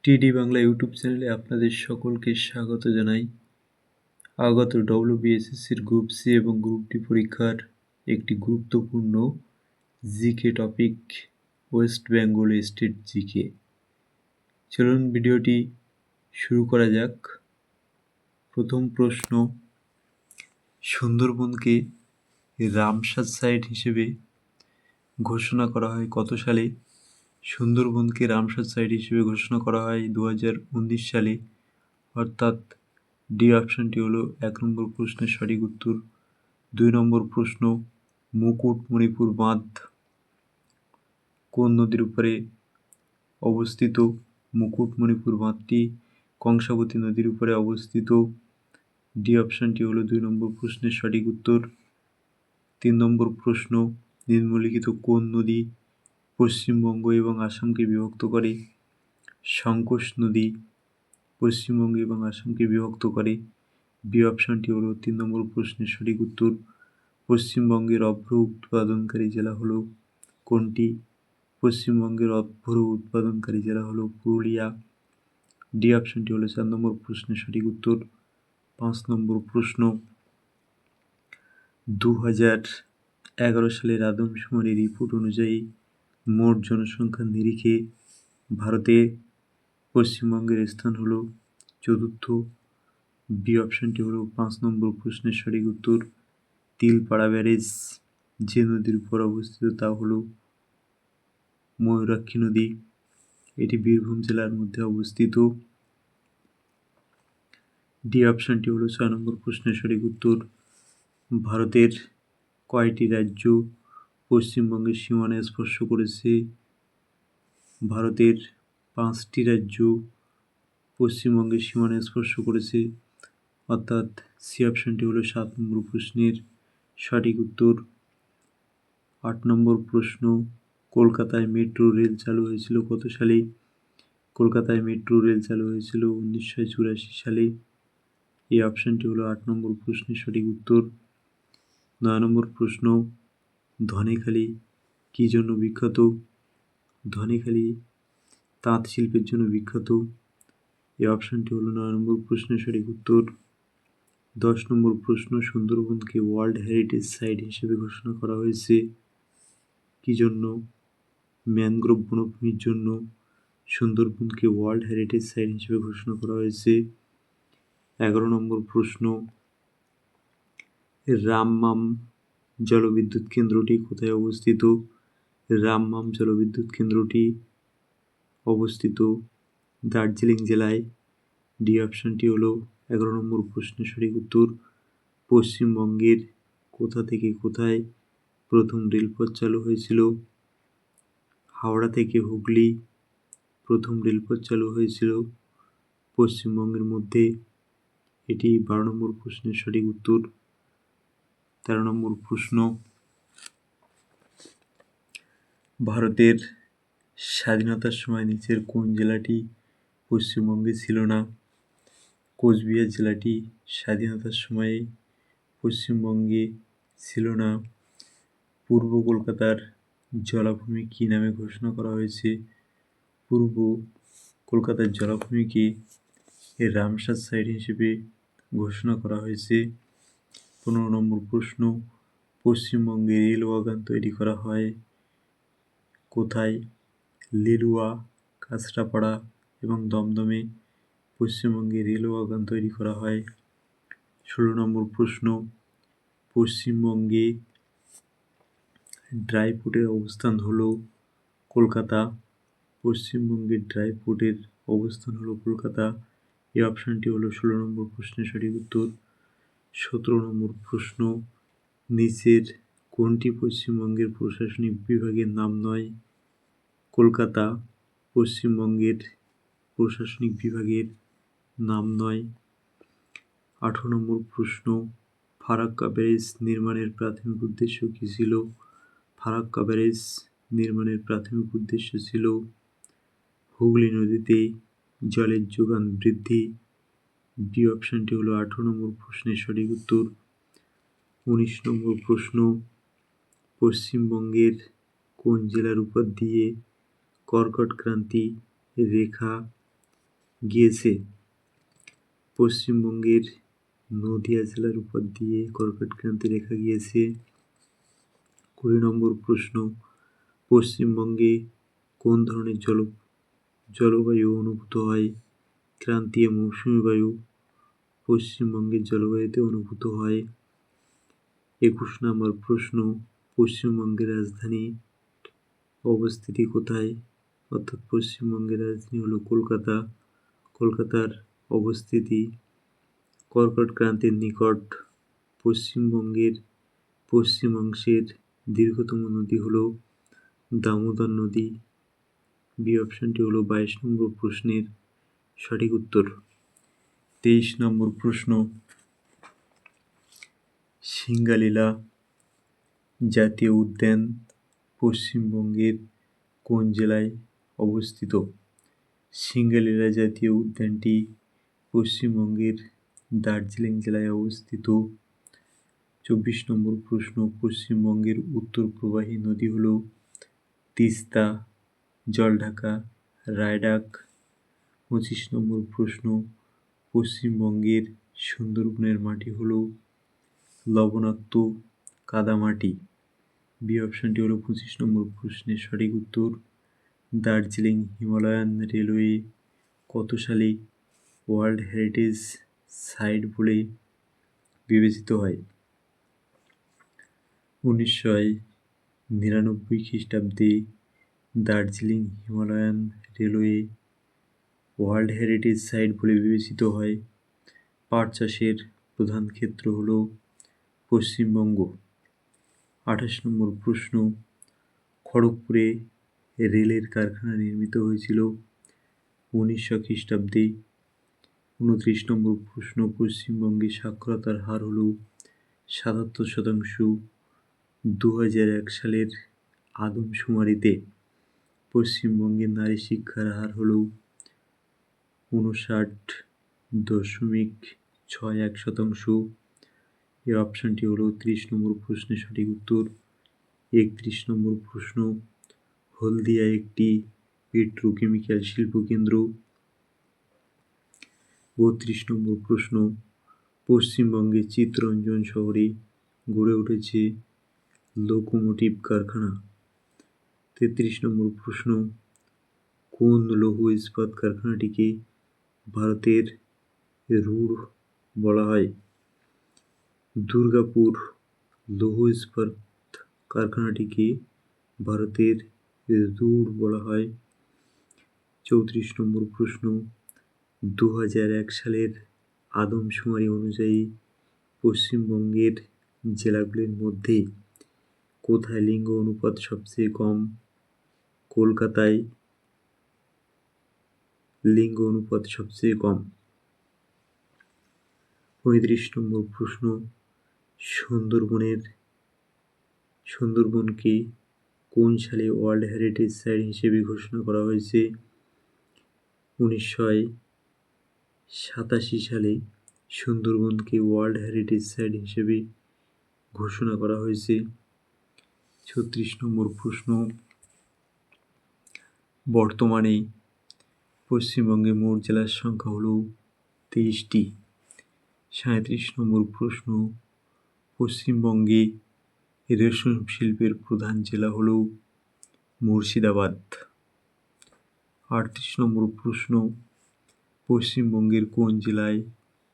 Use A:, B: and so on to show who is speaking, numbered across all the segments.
A: টিডি বাংলা ইউটিউব চ্যানেলে আপনাদের সকলকে স্বাগত জানাই। আগত ডব্লিউবিএসএসসির গ্রুপ সি এবং গ্রুপ ডি পরীক্ষার একটি গুরুত্বপূর্ণ GK topic, West Bengal state GK. চলুন ভিডিওটি শুরু করা যাক। প্রথম প্রশ্ন, সুন্দরবনকে রামসার সাইট হিসেবে ঘোষণা করা হয় কত সালে? সুন্দরবনকে রামসার সাইট হিসেবে ঘোষণা করা হয় 2019 সালে, অর্থাৎ ডি অপশনটি হলো 1 নম্বর প্রশ্নের সঠিক উত্তর। 2 নম্বর প্রশ্ন, মুকুটমণিপুর বাঁধ কোন নদীর উপরে অবস্থিত? মুকুটমণিপুর বাঁধটি কংসাবতী নদীর উপরে অবস্থিত। ডি অপশনটি হলো 2 নম্বর প্রশ্নের সঠিক উত্তর। 3 নম্বর প্রশ্ন, নিম্নলিখিত কোন নদী পশ্চিমবঙ্গ এবং আসামকে বিভক্ত করে? সংকোষ নদী পশ্চিমবঙ্গ এবং আসামকে বিভক্ত করে। বি অপশনটি হলো 3 নম্বর প্রশ্নের সঠিক উত্তর। পশ্চিমবঙ্গের অভ্র উৎপাদনকারী জেলা হলো কোনটি? পশ্চিমবঙ্গের অভ্র উৎপাদনকারী জেলা হলো পুরুলিয়া। ডি অপশনটি হলো 4 নম্বর প্রশ্নের সঠিক উত্তর। 5 নম্বর প্রশ্ন, 2011 সালের আদমশুমারি রিপোর্ট অনুযায়ী মোট জনসংখ্যার নিরিখে ভারতে পশ্চিমবঙ্গের স্থান হলো চতুর্থ। বি অপশনটি হলো 5 নম্বর প্রশ্নের সঠিক উত্তর। তিলপাড়া ব্যারেজ যে নদীর উপর অবস্থিত তা হলো ময়ূরাক্ষী নদী, এটি বীরভূম জেলার মধ্যে অবস্থিত। ডি অপশনটি হলো 6 নম্বর প্রশ্নের সঠিক উত্তর। ভারতের কয়টি রাজ্য পশ্চিমবঙ্গের সীমানা স্পর্শ করেছে? ভারতের 5টি রাজ্য পশ্চিমবঙ্গের সীমানা স্পর্শ করেছে, অর্থাৎ সি অপশনটি হলো 7 নম্বর প্রশ্নের সঠিক উত্তর। 8 নম্বর প্রশ্ন, কলকাতায় মেট্রো রেল চালু হয়েছিল কত সালে? কলকাতায় মেট্রো রেল চালু হয়েছিল 1984 সালে। এই অপশনটি হলো 8 নম্বর প্রশ্নের সঠিক উত্তর। 9 নম্বর প্রশ্ন, ধনেখালি কী জন্য বিখ্যাত? ধনেখালি তাঁত শিল্পের জন্য বিখ্যাত। এই অপশনটি হলো 9 নম্বর প্রশ্নের সঠিক উত্তর। 10 নম্বর প্রশ্ন, সুন্দরবনকে ওয়ার্ল্ড হেরিটেজ সাইট হিসেবে ঘোষণা করা হয়েছে কী জন্য? ম্যানগ্রোভ বনভূমির জন্য সুন্দরবনকে ওয়ার্ল্ড হেরিটেজ সাইট হিসেবে ঘোষণা করা হয়েছে। 11 নম্বর প্রশ্ন, রামমাম জলবিদ্যুৎ কেন্দ্রটি কোথায় অবস্থিত? রামমাম জলবিদ্যুৎ কেন্দ্রটি অবস্থিত দার্জিলিং জেলায়। ডি অপশনটি হলো 11 নম্বর প্রশ্নের সঠিক উত্তর। পশ্চিমবঙ্গের কোথা থেকে কোথায় প্রথম রেলপথ চালু হয়েছিল? হাওড়া থেকে হুগলি প্রথম রেলপথ চালু হয়েছিল পশ্চিমবঙ্গের মধ্যে, এটি 12 নম্বর প্রশ্নের সঠিক উত্তর। 13 নম্বর প্রশ্ন, ভারতের স্বাধীনতার সময় নিচের কোন জেলাটি পশ্চিমবঙ্গে ছিল না? কোচবিহার জেলাটি স্বাধীনতার সময়ে পশ্চিমবঙ্গে ছিল না। পূর্ব কলকাতার জলাভূমি কী নামে ঘোষণা করা হয়েছে? পূর্ব কলকাতার জলাভূমিকে রামসার সাইট হিসেবে ঘোষণা করা হয়েছে। 15 নম্বর প্রশ্ন, পশ্চিমবঙ্গে রেল বাগান তৈরি করা হয় কোথায়? লিলুয়া, কাঁচরাপাড়া এবং দমদমে পশ্চিমবঙ্গে রেল বাগান তৈরি করা হয়। 16 নম্বর প্রশ্ন, পশ্চিমবঙ্গে ড্রাই পোর্টের অবস্থান হলো কলকাতা। পশ্চিমবঙ্গের ড্রাই পোর্টের অবস্থান হলো কলকাতা। এই অপশানটি হলো 16 নম্বর প্রশ্নের সঠিক উত্তর। 17 নম্বর প্রশ্ন, নিচের কোনটি পশ্চিমবঙ্গের প্রশাসনিক বিভাগের নাম নয়? কলকাতা পশ্চিমবঙ্গের প্রশাসনিক বিভাগের নাম নয়। 18 নম্বর প্রশ্ন, ফারাক্কা ব্যারেজ নির্মাণের প্রাথমিক উদ্দেশ্য কী ছিল? ফারাক্কা ব্যারেজ নির্মাণের প্রাথমিক উদ্দেশ্য ছিল হুগলি নদীতে জলের যোগান বৃদ্ধি। ডি অপশানটি হলো 18 নম্বর প্রশ্নের সঠিক উত্তর। 19 নম্বর প্রশ্ন, পশ্চিমবঙ্গের কোন জেলার উপর দিয়ে কর্কট ক্রান্তি রেখা গিয়েছে? পশ্চিমবঙ্গের নদিয়া জেলার উপর দিয়ে কর্কট ক্রান্তি রেখা গিয়েছে। 20 নম্বর প্রশ্ন, পশ্চিমবঙ্গে কোন ধরনের জলবায়ু অনুভূত হয়? ক্রান্তীয় মৌসুমী বায়ু পশ্চিমবঙ্গের জলবায়ুতে অনুভূত হয়। 21 নম্বর প্রশ্ন, পশ্চিমবঙ্গের রাজধানী অবস্থিতি কোথায়? অর্থাৎ পশ্চিমবঙ্গের রাজধানী হলো কলকাতা। কলকাতার অবস্থিতি কর্কট ক্রান্তির নিকট। পশ্চিমবঙ্গের পশ্চিমাংশের দীর্ঘতম নদী হল দামোদর নদী। বি অপশনটি হলো 22 নম্বর প্রশ্নের সঠিক উত্তর। 23 নম্বর প্রশ্ন, সিঙ্গালীলা জাতীয় উদ্যান পশ্চিমবঙ্গের কোন জেলায় অবস্থিত? সিঙ্গালীলা জাতীয় উদ্যানটি পশ্চিমবঙ্গের দার্জিলিং জেলায় অবস্থিত। 24 নম্বর প্রশ্ন, পশ্চিমবঙ্গের উত্তর প্রবাহী নদী হল তিস্তা, জলঢাকা, রায়ডাক। 25 নম্বর প্রশ্ন, পশ্চিমবঙ্গের সুন্দরবনের মাটি হল লবণাক্ত কাদামাটি। বি অপশনটি হলো 25 নম্বর প্রশ্নের সঠিক উত্তর। দার্জিলিং হিমালয়ান রেলওয়ে কত সালে ওয়ার্ল্ড হেরিটেজ সাইট বলে বিবেচিত হয়? 1999 খ্রিস্টাব্দে Darjeeling Himalayan railway world heritage site বলে বিবেচিত হয়। পাট চাষের প্রধান ক্ষেত্র হল পশ্চিমবঙ্গ। 28 নম্বর প্রশ্ন, খড়গপুরে রেলের কারখানা নির্মিত হয়েছিল 1900 খ্রিস্টাব্দে। 29 নম্বর প্রশ্ন, পশ্চিমবঙ্গে সাক্ষরতার হার হল 77%। 2001 সালের আদমশুমারিতে পশ্চিমবঙ্গের নারী শিক্ষার হার হল 59.61%। এই অপশনটি হলো 30 নম্বর প্রশ্নের সঠিক উত্তর। 31 নম্বর প্রশ্ন, হলদিয়া একটি পেট্রোকেমিক্যাল শিল্পকেন্দ্র। 32 নম্বর প্রশ্ন, পশ্চিমবঙ্গের চিত্তরঞ্জন শহরে গড়ে উঠেছে লোকোমোটিভ কারখানা। 33 নম্বর প্রশ্ন, কোন লৌহ ইস্পাত কারখানাটিকে ভারতের রুড় বলা হয়? দুর্গাপুর লৌহ ইস্পাত কারখানাটিকে ভারতের রুড় বলা হয়। 34 নম্বর প্রশ্ন, 2001 সালের আদমশুমারি অনুযায়ী পশ্চিমবঙ্গের জেলাগুলির মধ্যে কোথায় লিঙ্গ অনুপাত সবচেয়ে কম? কলকাতায় লিঙ্গ অনুপাত সবচেয়ে কম। 35 নম্বর প্রশ্ন, সুন্দরবনকে কোন সালে ওয়ার্ল্ড হেরিটেজ সাইট হিসেবে ঘোষণা করা হয়েছে? 1987 সালে সুন্দরবনকে ওয়ার্ল্ড হেরিটেজ সাইট হিসেবে ঘোষণা করা হয়েছে। 36 নম্বর প্রশ্ন, বর্তমানে পশ্চিমবঙ্গে মোট জেলার সংখ্যা হল 23টি। 37 নম্বর প্রশ্ন, পশ্চিমবঙ্গে রেশম শিল্পের প্রধান জেলা হল মুর্শিদাবাদ। 38 নম্বর প্রশ্ন, পশ্চিমবঙ্গের কোন জেলায়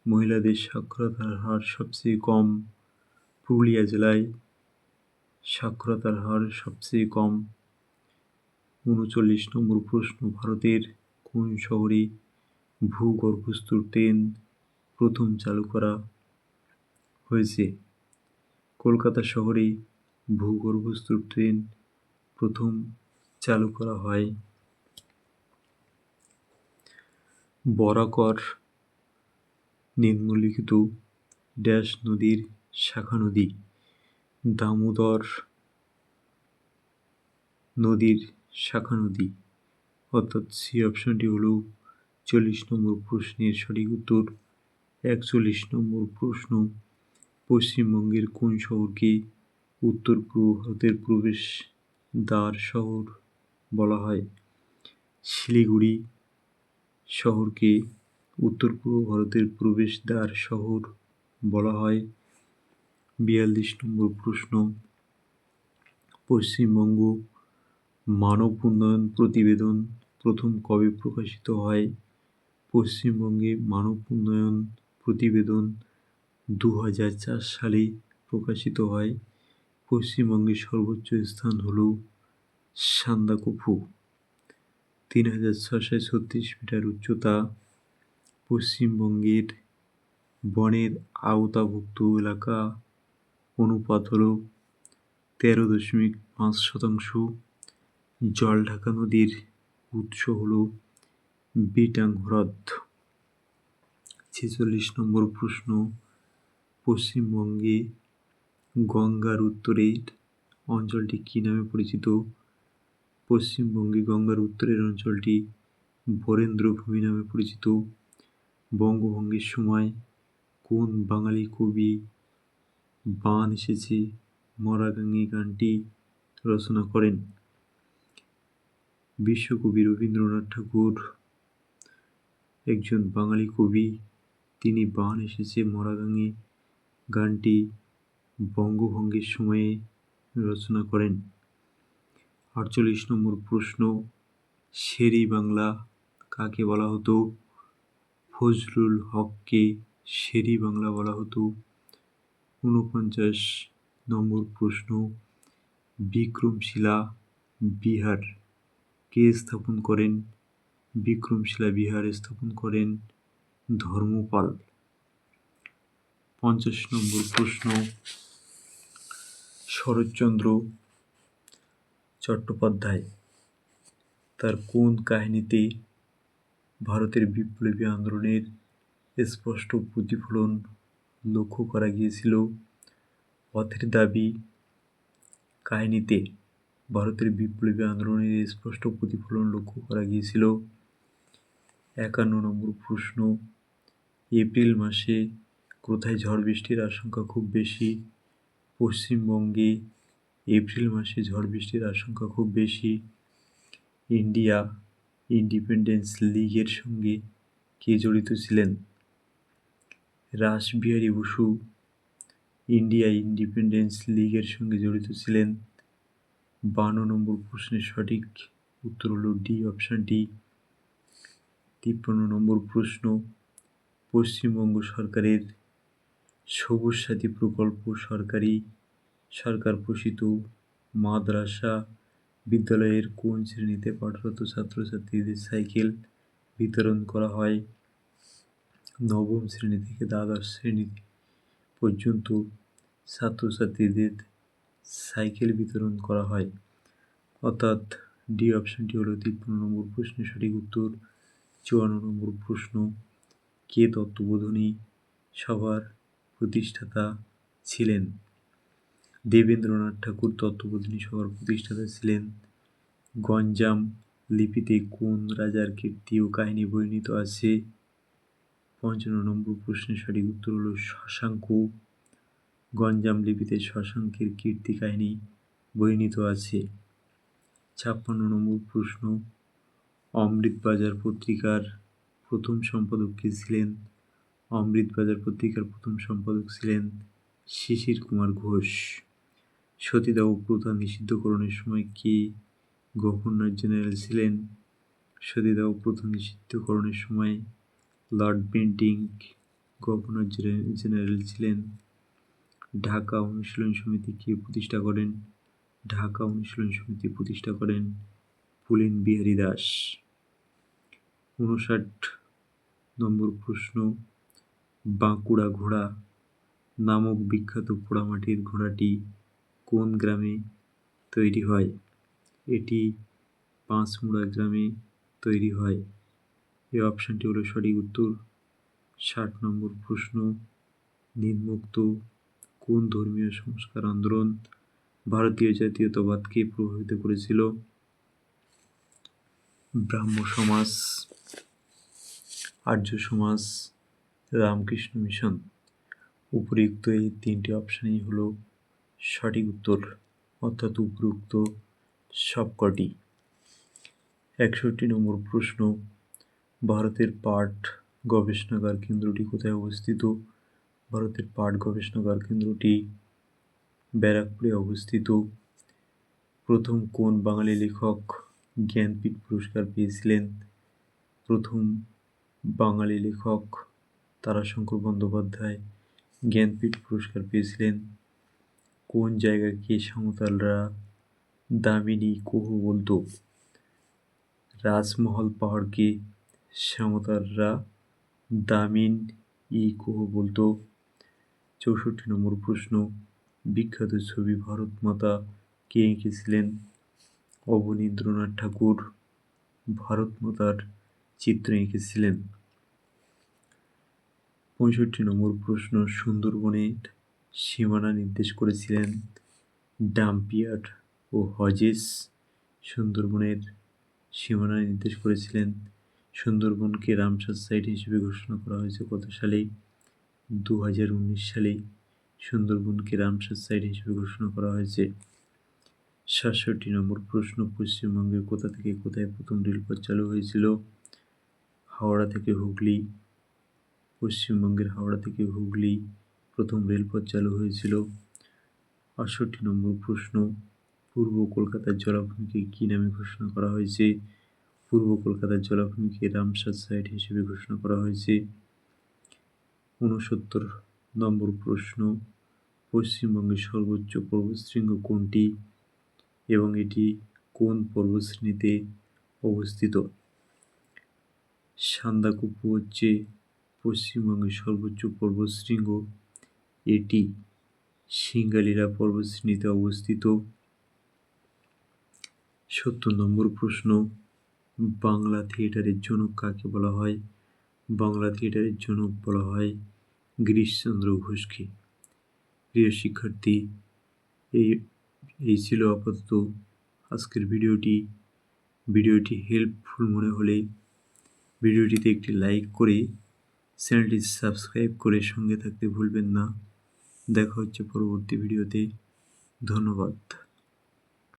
A: মহিলাদের সাক্ষরতার হার সবচেয়ে কম? পুরুলিয়া জেলায় সাক্ষরতার হার সবচেয়ে কম। 39 নম্বর প্রশ্ন, ভারতের কোন শহরে ভূগর্ভস্থ ট্রেন প্রথম চালু করা হয়েছে? কলকাতা শহরে ভূগর্ভস্থ ট্রেন প্রথম চালু করা হয়। বরাকর নিম্নলিখিত ড্যাশ নদীর শাখা নদী? দামোদর নদীর শাখা নদী। অর্থাৎ সি অপশনটি হল 40 নম্বর প্রশ্নের সঠিক উত্তর। 41 নম্বর প্রশ্ন, পশ্চিমবঙ্গের কোন শহরকে উত্তর পূর্ব ভারতের প্রবেশ দ্বার শহর বলা হয়? শিলিগুড়ি, শহরকে উত্তর পূর্ব ভারতের প্রবেশদ্বার শহর বলা হয়? 42 নম্বর প্রশ্ন, পশ্চিমবঙ্গ মানব উন্নয়ন প্রতিবেদন প্রথম কবে প্রকাশিত হয়? পশ্চিমবঙ্গে মানব উন্নয়ন প্রতিবেদন 2004 সালে প্রকাশিত হয়। পশ্চিমবঙ্গের সর্বোচ্চ স্থান হল সান্দাকফু, 3636 মিটার উচ্চতা। পশ্চিমবঙ্গের বনের আওতাভুক্ত এলাকা অনুপাত হল 13.5%। জলঢাকা নদীর উৎস হল বিটাং হ্রদ। 46 নম্বর প্রশ্ন, পশ্চিমবঙ্গে গঙ্গার উত্তরের অঞ্চলটি কী নামে পরিচিত? পশ্চিমবঙ্গে গঙ্গার উত্তরের অঞ্চলটি বরেন্দ্র ভূমি নামে পরিচিত। বঙ্গভঙ্গের সময় কোন বাঙালি কবি বান এসেছে মরাগাঙে গানটি রচনা করেন? বিশ্বকবি রবীন্দ্রনাথ ঠাকুর একজন বাঙালি কবি। তিনি বান এসেছে মরাগাঙে গানটি বঙ্গভঙ্গের সময়ে রচনা করেন। 48 নম্বর প্রশ্ন, শেরি বাংলা কাকে বলা হতো? ফজলুল হককে শেরি বাংলা বলা হতো। 49 নম্বর প্রশ্ন, বিক্রমশিলা বিহার কে স্থাপন করেন? বিক্রমশিলা বিহার স্থাপন করেন ধর্মপাল। 50 নম্বর প্রশ্ন, শরৎচন্দ্র চট্টোপাধ্যায় তার কোন কাহিনীতে ভারতের বিপ্লবী আন্দোলনের স্পষ্ট প্রতিফলন লক্ষ্য করা গিয়েছিল? পথের দাবি কাহিনীতে ভারতের বিপ্লবী আন্দোলনের স্পষ্ট প্রতিফলন লক্ষ্য করা গিয়েছিল। 51 নম্বর প্রশ্ন, এপ্রিল মাসে কোথায় ঝড় বৃষ্টির আশঙ্কা খুব বেশি? পশ্চিমবঙ্গে এপ্রিল মাসে ঝড় বৃষ্টির আশঙ্কা খুব বেশি। ইন্ডিয়া ইন্ডিপেন্ডেন্স লীগের সঙ্গে কে জড়িত ছিলেন? রাসবিহারী বসু ইন্ডিয়া ইন্ডিপেন্ডেন্স লীগের সঙ্গে জড়িত ছিলেন। 52 নম্বর প্রশ্নের সঠিক উত্তর হল ডি অপশানটি। 53 নম্বর প্রশ্ন, পশ্চিমবঙ্গ সরকারের সবুজ সাথী প্রকল্প সরকার পোষিত মাদ্রাসা বিদ্যালয়ের কোন শ্রেণীতে পাঠরত ছাত্রছাত্রীদের সাইকেল বিতরণ করা হয়? নবম শ্রেণী থেকে দ্বাদশ শ্রেণী পর্যন্ত ছাত্রছাত্রীদের সাইকেল বিতরণ করা হয়। অর্থাৎ ডি অপশানটি হলো 53 নম্বর প্রশ্নের সঠিক উত্তর। 54 নম্বর প্রশ্ন, কে তত্ত্ববোধিনী সভার প্রতিষ্ঠাতা ছিলেন? দেবেন্দ্রনাথ ঠাকুর তত্ত্ববোধিনী সভার প্রতিষ্ঠাতা ছিলেন। গঞ্জাম লিপিতে কোন রাজার কীর্তি ও কাহিনী বর্ণিত আছে? 55 নম্বর প্রশ্নের সঠিক উত্তর হল শশাঙ্ক। গঞ্জাম লিপিতে শশাঙ্কের কীর্তি কাহিনী বর্ণিত আছে। 56 নম্বর প্রশ্ন, অমৃতবাজার পত্রিকার প্রথম সম্পাদক কে ছিলেন? অমৃতবাজার পত্রিকার প্রথম সম্পাদক ছিলেন শিশির কুমার ঘোষ। সতীদাহ প্রথা নিষিদ্ধকরণের সময় কে গভর্নর জেনারেল ছিলেন? সতীদাহ প্রথা নিষিদ্ধকরণের সময় লর্ড বেন্টিঙ্ক গভর্নর জেনারেল ছিলেন। ঢাকা অনুশীলন সমিতি কে প্রতিষ্ঠা করেন? ঢাকা অনুশীলন সমিতি প্রতিষ্ঠা করেন পুলেন বিহারী দাস। 59 নম্বর প্রশ্ন, বাঁকুড়া ঘোড়া নামক বিখ্যাত পোড়ামাটির ঘোড়াটি কোন গ্রামে তৈরি হয়? এটি পাঁচমুড়া গ্রামে তৈরি হয়। এই অপশানটি হলো সঠিক উত্তর। 60 নম্বর প্রশ্ন, নিম্নোক্ত কোন ধর্মীয় সংস্কার আন্দোলন ভারতীয় জাতীয়তাবাদকে প্রভাবিত করেছিল? ব্রাহ্ম সমাজ, আর্য সমাজ, রামকৃষ্ণ মিশন। উপরিউক্ত এই তিনটি অপশানই হলো সঠিক উত্তর, অর্থাৎ উপরিউক্ত সবকটি। 61 নম্বর প্রশ্ন, ভারতের পাট গবেষণাগার কেন্দ্রটি কোথায় অবস্থিত? ভারতের পাট গবেষণাগার কেন্দ্রটি ব্যারাকপুরে অবস্থিত। প্রথম কোন বাঙালি লেখক জ্ঞানপীঠ পুরস্কার পেয়েছিলেন? প্রথম বাঙালি লেখক তারাশঙ্কর বন্দ্যোপাধ্যায় জ্ঞানপীঠ পুরস্কার পেয়েছিলেন। কোন জায়গাকে সাঁওতালরা দামিনী কুহ বলতো? রাজমহল পাহাড়কে সাঁওতালরা দামিন-ই-কুহ বলতো। 64 নম্বর প্রশ্ন, বিখ্যাত ছবি ভারত মাতা কে এঁকেছিলেন? অবনীন্দ্রনাথ ঠাকুর ভারত মাতার চিত্র এঁকেছিলেন। 65 নম্বর প্রশ্ন, সুন্দরবনের সীমানা নির্দেশ করেছিলেন ডাম্পিয়ার ও হজেস। সুন্দরবনের সীমানা নির্দেশ করেছিলেন। সুন্দরবনকে রামসার সাইট হিসেবে ঘোষণা করা হয়েছে কত সালে? 2019 সালে সুন্দরবনকে রামসার সাইট হিসেবে ঘোষণা করা হয়েছে। 67 নম্বর প্রশ্ন, পশ্চিমবঙ্গের কোথা থেকে কোথায় প্রথম রেলপথ চালু হয়েছিল? হাওড়া থেকে হুগলি। পশ্চিমবঙ্গের হাওড়া থেকে হুগলি প্রথম রেলপথ চালু হয়েছিল। 68 নম্বর প্রশ্ন, পূর্ব কলকাতার জলাভূমিকে কী নামে ঘোষণা করা হয়েছে? পূর্ব কলকাতার জলাভূমিকে রামসার সাইট হিসেবে ঘোষণা করা হয়েছে। 69 নম্বর প্রশ্ন, পশ্চিমবঙ্গের সর্বোচ্চ পর্বতশৃঙ্গ কোনটি এবং এটি কোন পর্বতশ্রেণীতে অবস্থিত? সান্দাকফু হচ্ছে পশ্চিমবঙ্গের সর্বোচ্চ পর্বতশৃঙ্গ। এটি সিঙ্গালিলা পর্বতশ্রেণীতে অবস্থিত। 70 নম্বর প্রশ্ন, বাংলা থিয়েটারের জনক কাকে বলা হয়? বাংলা থিয়েটারের জনক বলা হয় গিরিশচন্দ্র ঘোষকে। প্রিয় শিক্ষার্থী, এই ছিল আপাতত আজকের ভিডিওটি হেল্পফুল মনে হলে ভিডিওটিতে একটি লাইক করে চ্যানেলটি সাবস্ক্রাইব করে সঙ্গে থাকতে ভুলবেন না। দেখা হচ্ছে পরবর্তী ভিডিওতে। ধন্যবাদ।